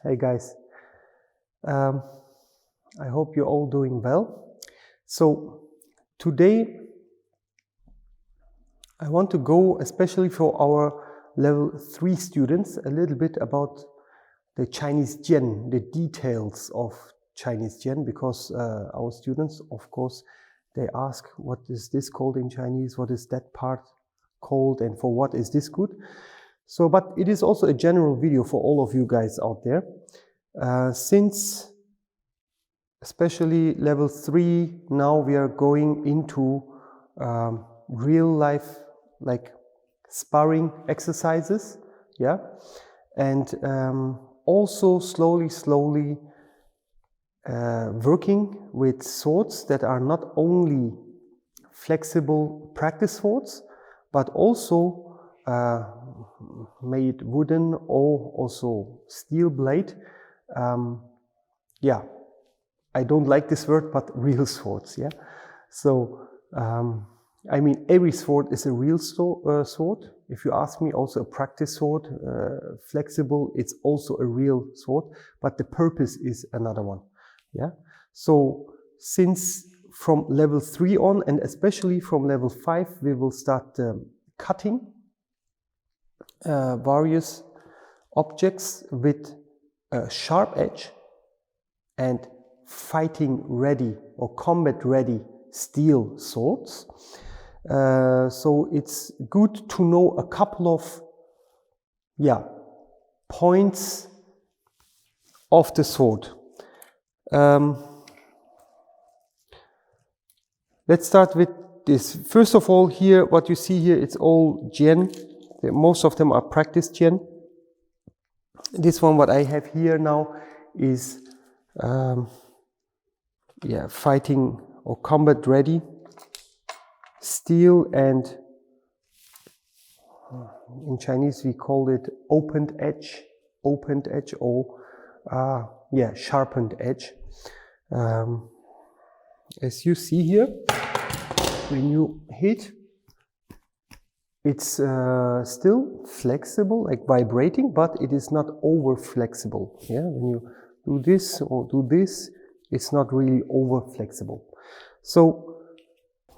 Hey guys, I hope you're all doing well. So today I want to go, especially for our level 3 students, a little bit about the Chinese Jian, the details of Chinese Jian, because our students, of course, they ask, what is this called in Chinese? What is that part called? And for what is this good? So, but it is also a general video for all of you guys out there. Since especially level 3, now we are going into real life, like sparring exercises, yeah, and also slowly working with swords that are not only flexible practice swords, but also made wooden or also steel blade. Yeah, I don't like this word, but real swords, yeah. So, I mean, every sword is a real sword. If you ask me, also a practice sword, flexible, it's also a real sword, but the purpose is another one, yeah. So, since from level 3 on, and especially from level 5, we will start cutting various objects with a sharp edge and fighting ready or combat ready steel swords. So it's good to know a couple of points of the sword. Let's start with this. First of all, here, what you see here, it's all Jian. Most of them are practice Jian. This one, what I have here now, is fighting or combat ready steel, and in Chinese we call it opened edge or sharpened edge. As you see here, when you hit, it's still flexible, like vibrating, but it is not over flexible. Yeah, when you do this or do this, it's not really over flexible. So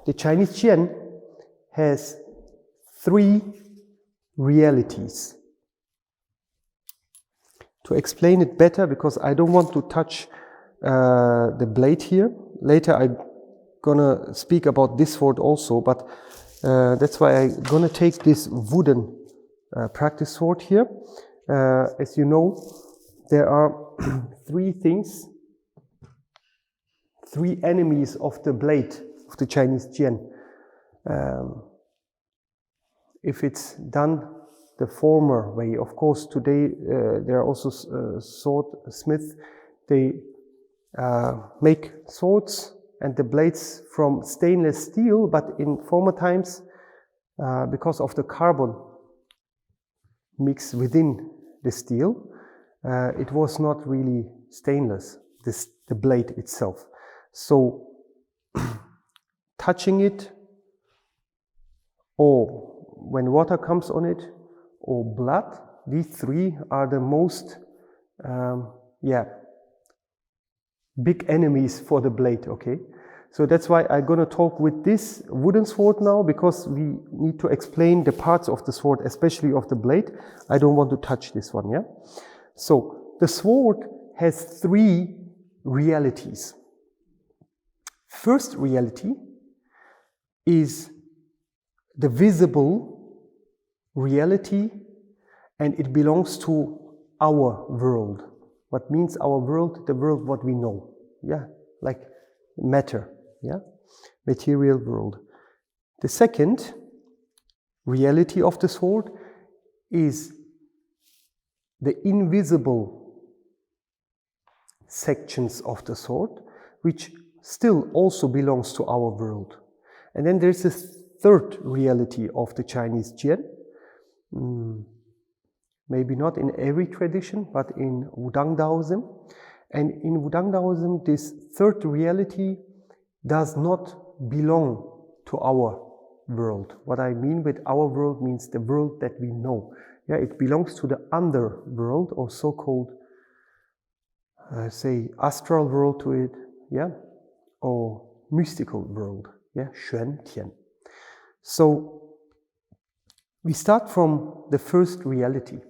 the Chinese Jian has 3 realities. To explain it better, because I don't want to touch the blade here. Later I'm gonna speak about this sword also, but that's why I'm gonna take this wooden practice sword here. As you know, there are 3 things, 3 enemies of the blade of the Chinese Jian. If it's done the former way, of course, today there are also sword smiths. They make swords and the blades from stainless steel, but in former times, because of the carbon mix within the steel, it was not really stainless, the blade itself. So touching it, or when water comes on it, or blood, these 3 are the most big enemies for the blade, okay? So that's why I'm gonna talk with this wooden sword now, because we need to explain the parts of the sword, especially of the blade. I don't want to touch this one, yeah? So the sword has 3 realities. First reality is the visible reality, and it belongs to our world. What means our world? The world what we know, yeah, like matter, yeah, material world. The second reality of the sword is the invisible sections of the sword, which still also belongs to our world. And then there's a third reality of the Chinese Jian. Maybe not in every tradition, but in Wudang Taoism. And in Wudang Taoism, this third reality does not belong to our world. What I mean with our world means the world that we know. Yeah, it belongs to the underworld, or so-called say astral world to it, yeah, or mystical world, yeah, Xuan Tian. So we start from the first reality.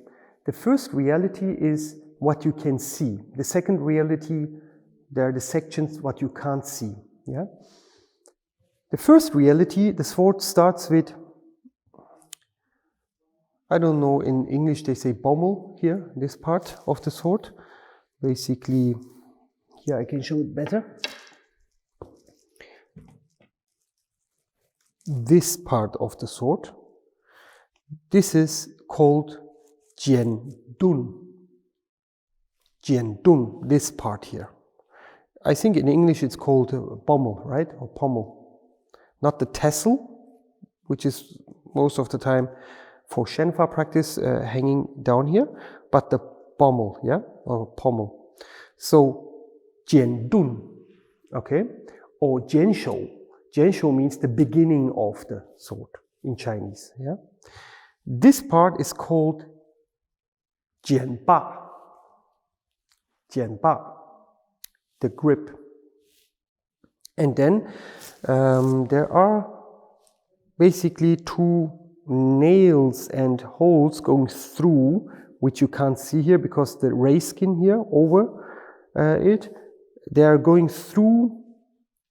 The first reality is what you can see. The second reality, there are the sections what you can't see, yeah. The first reality, the sword starts with, I don't know, in English they say pommel here, this part of the sword. Basically, here I can show it better. This part of the sword, this is called Jian Dun. Jian Dun, this part here. I think in English it's called pommel, right? Or pommel. Not the tassel, which is most of the time for Shenfa practice hanging down here, but the pommel, yeah, or pommel. So Jian Dun, okay, or Jian Shou. Jian Shou means the beginning of the sword in Chinese, yeah. This part is called Jian Ba. Jian Ba, the grip. And then there are basically two nails and holes going through, which you can't see here because the ray skin here over it, they are going through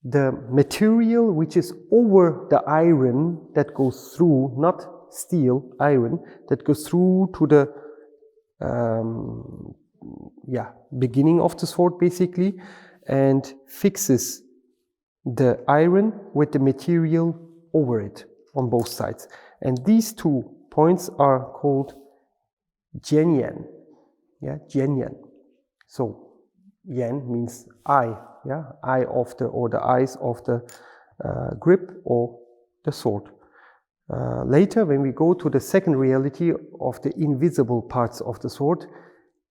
the material which is over the iron that goes through, not steel, iron, that goes through to the beginning of the sword basically, and fixes the iron with the material over it on both sides. And these two points are called Jianyan. Yeah, Jianyan. So yan means eye, yeah, eye of the, or the eyes of the grip or the sword. Later, when we go to the second reality of the invisible parts of the sword,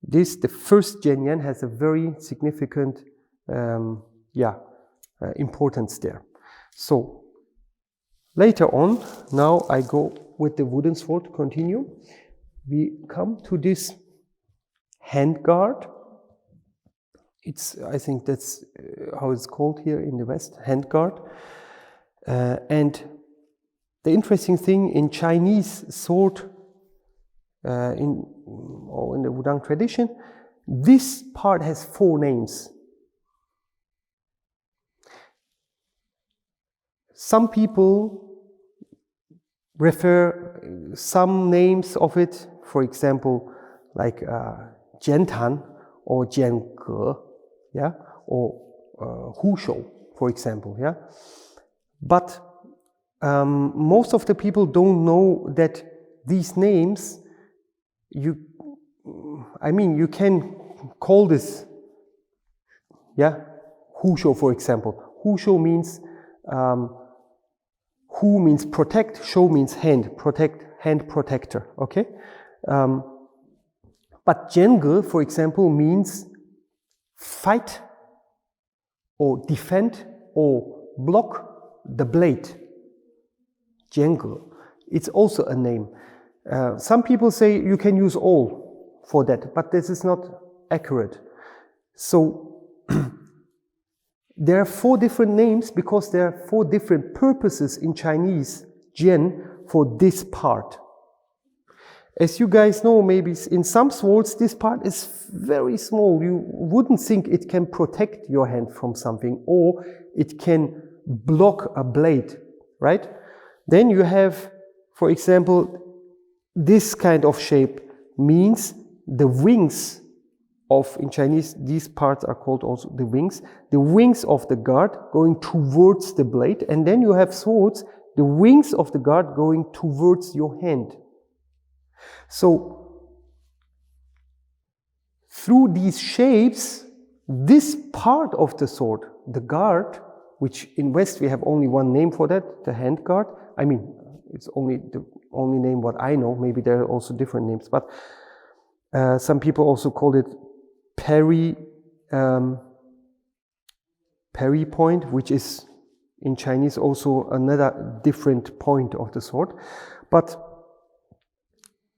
the first Jianyan has a very significant importance there. So later on, now I go with the wooden sword, continue. We come to this handguard. I think that's how it's called here in the West, handguard. And the interesting thing in Chinese sword, in the Wudang tradition, this part has 4 names. Some people refer some names of it, for example, like Jiantan or Jiange, yeah, or Hushou, for example, yeah. But most of the people don't know that these names, you can call this, yeah, Hushou, for example. Hushou means Hu means protect, Shou means hand, protect, hand protector, okay? But Jiange, for example, means fight or defend or block the blade. Jiange. It's also a name. Some people say you can use all for that, but this is not accurate. So there are 4 different names because there are 4 different purposes in Chinese Jian for this part. As you guys know, maybe in some swords this part is very small. You wouldn't think it can protect your hand from something, or it can block a blade, right? Then you have, for example, this kind of shape means the wings of, in Chinese, these parts are called also the wings of the guard going towards the blade, and then you have swords, the wings of the guard going towards your hand. So through these shapes, this part of the sword, the guard, which in West we have only one name for that, the hand guard. I mean, it's only the only name what I know. Maybe there are also different names, but some people also call it parry point, which is in Chinese also another different point of the sword. But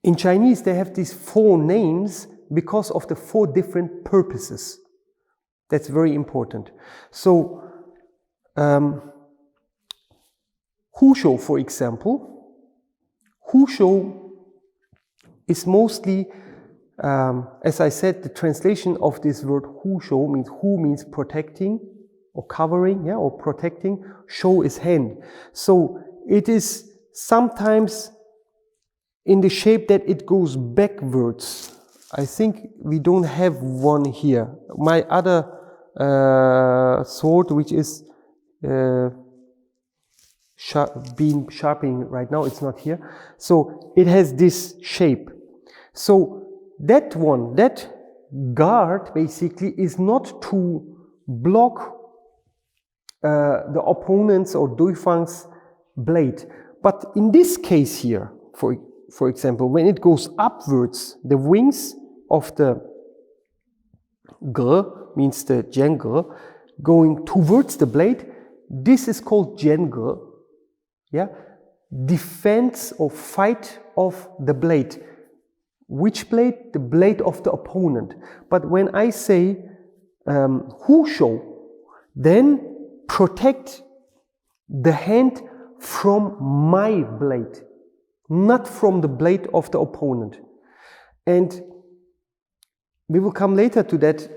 in Chinese they have these 4 names because of the 4 different purposes. That's very important. So, Huzhou, for example, Huzhou is mostly, as I said, the translation of this word Huzhou means Hu means protecting or covering, yeah, or protecting. Shou is hand. So it is sometimes in the shape that it goes backwards. I think we don't have one here. My other sword, which is being sharpening right now, it's not here. So it has this shape. So that one, that guard basically is not to block the opponent's or Duifang's blade. But in this case here, for example, when it goes upwards, the wings of the ge, means the jian ge, going towards the blade, this is called jian ge, yeah? Defense or fight of the blade. Which blade? The blade of the opponent. But when I say Huzhou, then protect the hand from my blade, not from the blade of the opponent. And we will come later to that.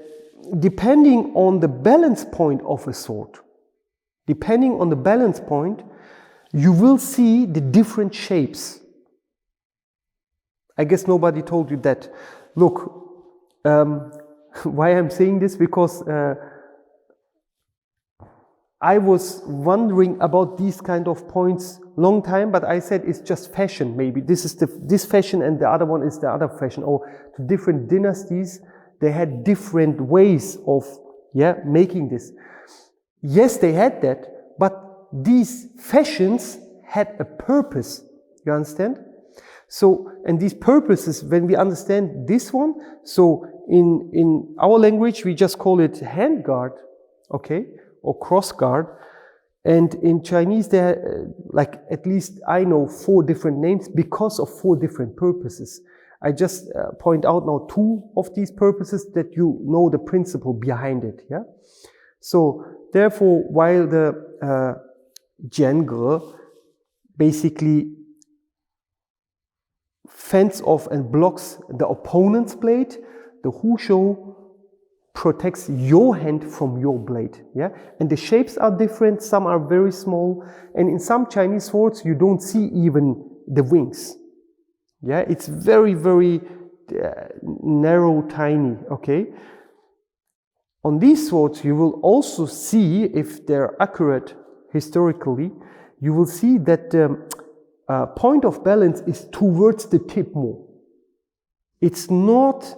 Depending on the balance point of a sword, depending on the balance point, you will see the different shapes. I guess nobody told you that. Look, why I'm saying this? Because I was wondering about these kind of points long time, but I said it's just fashion. Maybe this is this fashion and the other one is the other fashion. Or to different dynasties, they had different ways of making this. Yes, they had that, but these fashions had a purpose. You understand? So, and these purposes, when we understand this one, so in our language we just call it hand guard, okay, or cross guard. And in Chinese there are, like, at least I know 4 different names because of 4 different purposes. I just point out now 2 of these purposes that you know the principle behind it, yeah? So, therefore, while the jian ge basically fends off and blocks the opponent's blade, the Huzhou protects your hand from your blade, yeah? And the shapes are different, some are very small, and in some Chinese swords you don't see even the wings. Yeah, it's very, very narrow, tiny, okay? On these swords you will also see, if they're accurate historically, you will see that the point of balance is towards the tip more. It's not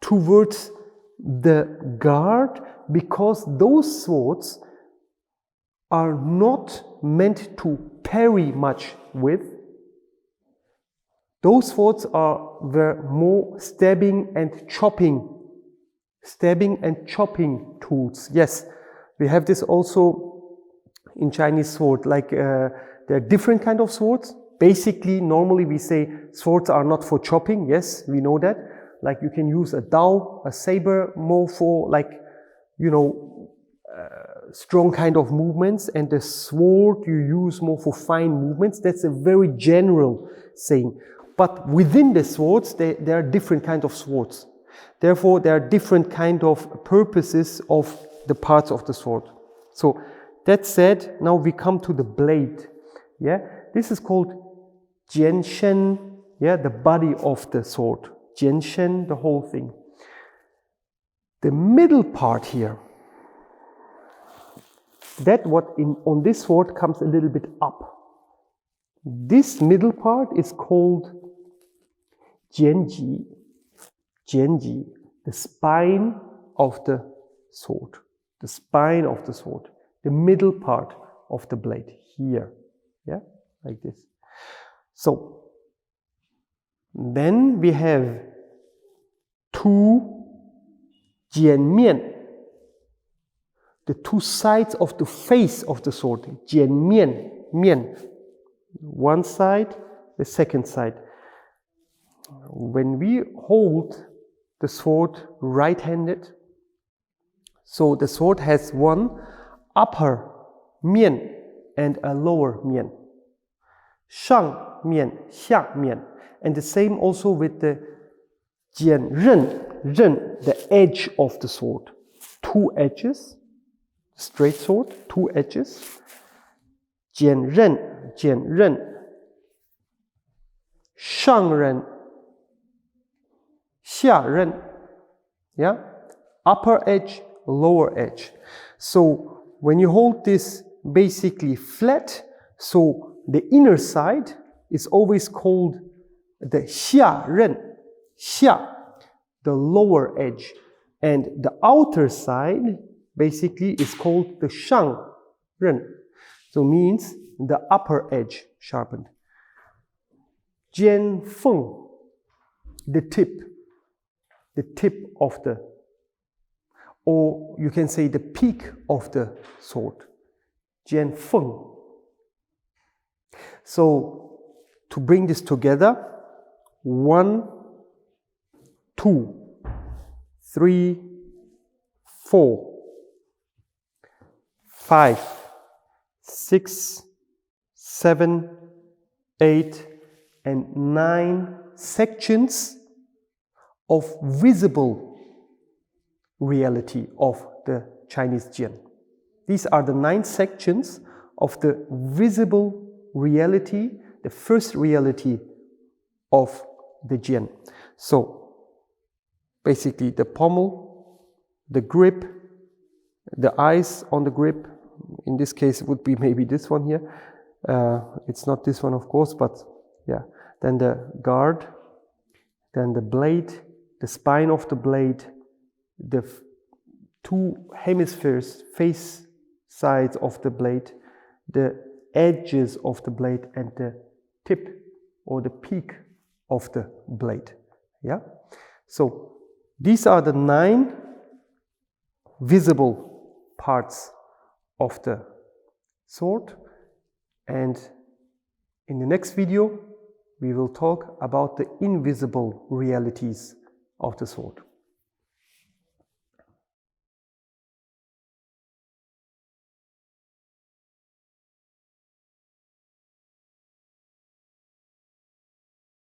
towards the guard, because those swords are not meant to parry much with. Those swords were more stabbing and chopping tools. Yes, we have this also in Chinese sword. Like there are different kind of swords. Basically, normally we say swords are not for chopping. Yes, we know that. Like you can use a dao, a saber, more for, like, you know, strong kind of movements, and the sword you use more for fine movements. That's a very general saying. But within the swords, there are different kind of swords. Therefore, there are different kind of purposes of the parts of the sword. So that said, now we come to the blade. Yeah, this is called jianshen. Yeah, the body of the sword. Jianshen, the whole thing. The middle part here, that what on this sword comes a little bit up. This middle part is called jianji. Jianji, the spine of the sword. The spine of the sword. The middle part of the blade here. Yeah, like this. So then we have 2 jianmian, the 2 sides of the face of the sword. Jianmian, mian, one side, the second side. When we hold the sword right-handed, So the sword has one upper mian and a lower mian. Shang mian, xia mian. And the same also with the jian ren, the edge of the sword. Two edges, straight sword, two edges. Jian ren. Shang ren, xia ren. Yeah? Upper edge, lower edge. So when you hold this basically flat, so the inner side is always called the xia ren, xia, the lower edge, and the outer side basically is called the shang ren, so means the upper edge sharpened. Jian feng, the tip of the, or you can say the peak of the sword. Jian feng. So to bring this together, 1, 2, 3, 4, 5, 6, 7, 8, and 9 sections of visible reality of the Chinese Jian. These are the 9 sections of the visible reality, the first reality of the Jian. So basically the pommel, the grip, the eyes on the grip, in this case it would be maybe this one here. It's not this one, of course, but yeah. Then the guard, then the blade, the spine of the blade, the two hemispheres, face sides of the blade, the edges of the blade, and the tip or the peak of the blade. Yeah? So these are the 9 visible parts of the sword, and in the next video we will talk about the invisible realities of the sword.